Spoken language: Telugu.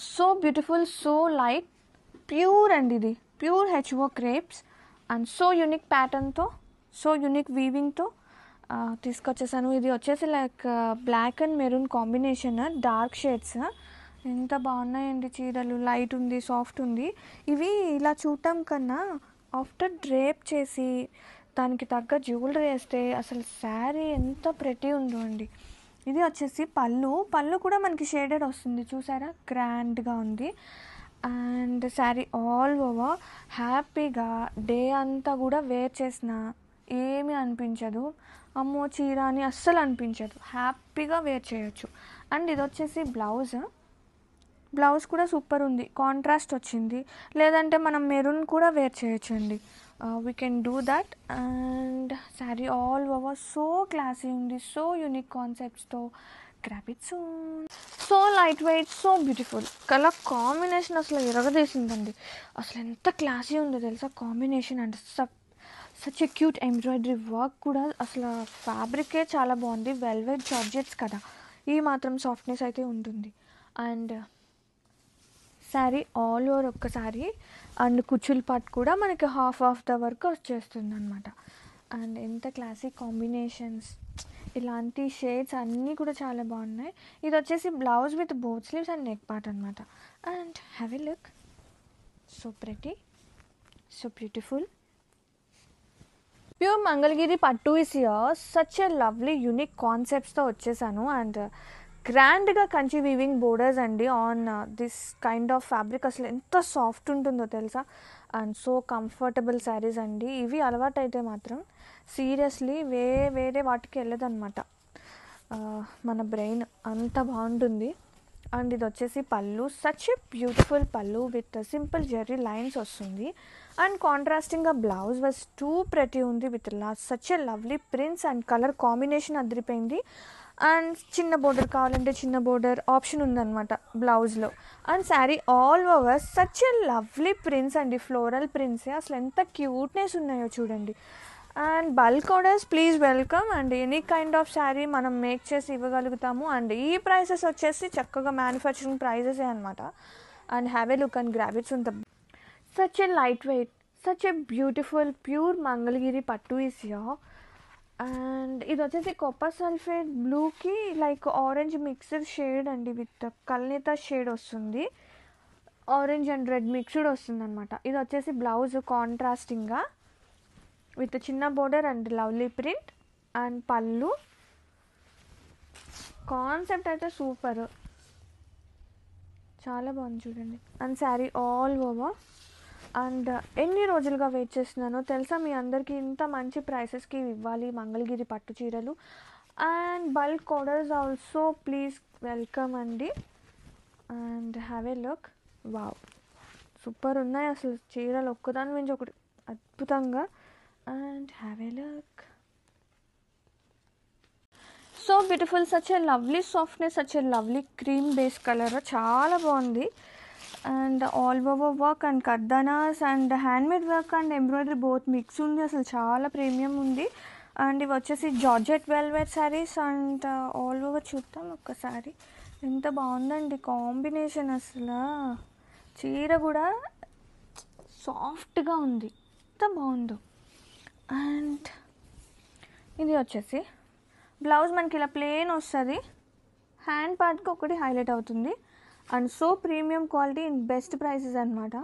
So beautiful, so light, pure అండి, ఇది pure HO crepes and so unique ప్యాటర్న్తో, సో యూనిక్ వీవింగ్తో తీసుకొచ్చేసాను. ఇది వచ్చేసి like black and maroon combination, dark shades. ఎంత బాగున్నాయండి చీరలు, లైట్ ఉంది, సాఫ్ట్ ఉంది. ఇవి ఇలా చూడటం కన్నా ఆఫ్టర్ డ్రేప్ చేసి దానికి తగ్గ జ్యువెలరీ వేస్తే అసలు శారీ ఎంత ప్రెటీ ఉందో అండి. ఇది వచ్చేసి పళ్ళు కూడా మనకి షేడెడ్ వస్తుంది, చూసారా, గ్రాండ్గా ఉంది. అండ్ శారీ ఆల్ ఓవర్ హ్యాపీగా డే అంతా కూడా వేర్ చేసిన ఏమీ అనిపించదు, అమ్మో చీర అని అస్సలు అనిపించదు, హ్యాపీగా వేర్ చేయొచ్చు. అండ్ ఇది వచ్చేసి బ్లౌజ్ కూడా సూపర్ ఉంది, కాంట్రాస్ట్ వచ్చింది. లేదంటే మనం మెరూన్ కూడా వేర్ చేయొచ్చు అండి, we can do that. And sari all over so classy ఉంది, సో యూనిక్ కాన్సెప్ట్స్తో. Grab it soon. So light weight, so beautiful. Colour combination అసలు ఎరగదీసిందండి. అసలు ఎంత క్లాసీ ఉందో తెలుసా combination. And such a cute embroidery work కూడా. అసలు ఫ్యాబ్రికే చాలా బాగుంది, వెల్వెట్ జార్జెట్స్ కదా, ఈ మాత్రం సాఫ్ట్నెస్ అయితే ఉంటుంది. అండ్ శారీ ఆల్ ఓవర్ ఒక్కసారి అండ్ కుచ్చుల పార్ట్ కూడా మనకి హాఫ్ ఆఫ్ ద వర్క్ వచ్చేస్తుంది అనమాట. అండ్ ఎంత క్లాసిక్ కాంబినేషన్స్, ఇలాంటి షేడ్స్ అన్నీ కూడా చాలా బాగున్నాయి. ఇది వచ్చేసి blouse with both sleeves and neck part అనమాట. And have a look, so pretty, so beautiful. Pure Mangalagiri పట్టు is here. Such a lovely unique కాన్సెప్ట్స్తో వచ్చేసాను. అండ్ గ్రాండ్గా కంచి వీవింగ్ బోర్డర్స్ అండి on this kind of fabric. అసలు ఎంత సాఫ్ట్ ఉంటుందో తెలుసా. అండ్ సో కంఫర్టబుల్ శారీస్ అండి ఇవి. అలవాటు అయితే మాత్రం సీరియస్లీ వేరే వాటికి వెళ్ళదన్నమాట మన బ్రెయిన్, అంత బాగుంటుంది. అండ్ ఇది వచ్చేసి పళ్ళు, సచ్ ఎ బ్యూటిఫుల్ పళ్ళు విత్ సింపుల్ జెర్రీ లైన్స్ వస్తుంది. అండ్ కాంట్రాస్టింగ్గా బ్లౌజ్ వాజ్ టూ ప్రెటీ ఉంది with such a lovely prints and colour combination అదిరిపోయింది. అండ్ చిన్న బోర్డర్ కావాలంటే చిన్న బోర్డర్ ఆప్షన్ ఉందన్నమాట బ్లౌజ్లో. And sari all over such a lovely prints అండి, ఫ్లోరల్ ప్రింట్సే. అసలు ఎంత క్యూట్నెస్ ఉన్నాయో చూడండి. And bulk orders please welcome. And any kind of sari మనం మేక్ చేసి ఇవ్వగలుగుతాము. అండ్ ఈ ప్రైసెస్ వచ్చేసి చక్కగా మ్యానుఫ్యాక్చరింగ్ ప్రైజెసే అనమాట. And have a look and grab its ఉంట. Such a light weight, such a beautiful pure Mangalagiri పట్టు ఈస్ హియర్. అండ్ ఇది వచ్చేసి కాపర్ సల్ఫేట్ బ్లూకి లైక్ ఆరెంజ్ మిక్స్డ్ షేడ్ అండి, విత్ కల్నేత షేడ్ వస్తుంది, ఆరెంజ్ అండ్ రెడ్ మిక్స్డ్ వస్తుంది అనమాట. ఇది వచ్చేసి బ్లౌజ్ కాంట్రాస్టింగ్గా విత్ చిన్న border and lovely print. And పళ్ళు కాన్సెప్ట్ అయితే సూపర్, చాలా బాగుంది చూడండి. And sari all over. And ఎన్ని రోజులుగా వెయిట్ చేస్తున్నానో తెలుసా మీ అందరికీ, ఇంత మంచి ప్రైసెస్కి ఇవ్వాలి మంగళగిరి పట్టు చీరలు. And bulk orders also please welcome అండి. And have a look, wow super ఉన్నాయి అసలు చీరలు, ఒక్కదాని నుంచి ఒకటి అద్భుతంగా. And have a look, so beautiful, such a lovely సాఫ్ట్నెస్, such a lovely cream base colour, చాలా బాగుంది. And all over work and కర్దానాస్ and handmade work and embroidery both mix ఉంది, అసలు చాలా ప్రీమియం ఉంది. అండ్ ఇవి వచ్చేసి georgette velvet saris. And all over చూద్దాం ఒక్కసారి, ఎంత బాగుందండి కాంబినేషన్. అసలు చీర కూడా సాఫ్ట్గా ఉంది, ఎంత బాగుందో. అండ్ ఇది వచ్చేసి బ్లౌజ్ మనకి ఇలా ప్లెయిన్ వస్తుంది, హ్యాండ్ పార్ట్కి ఒకటి హైలైట్ అవుతుంది. And so premium quality in best prices అనమాట.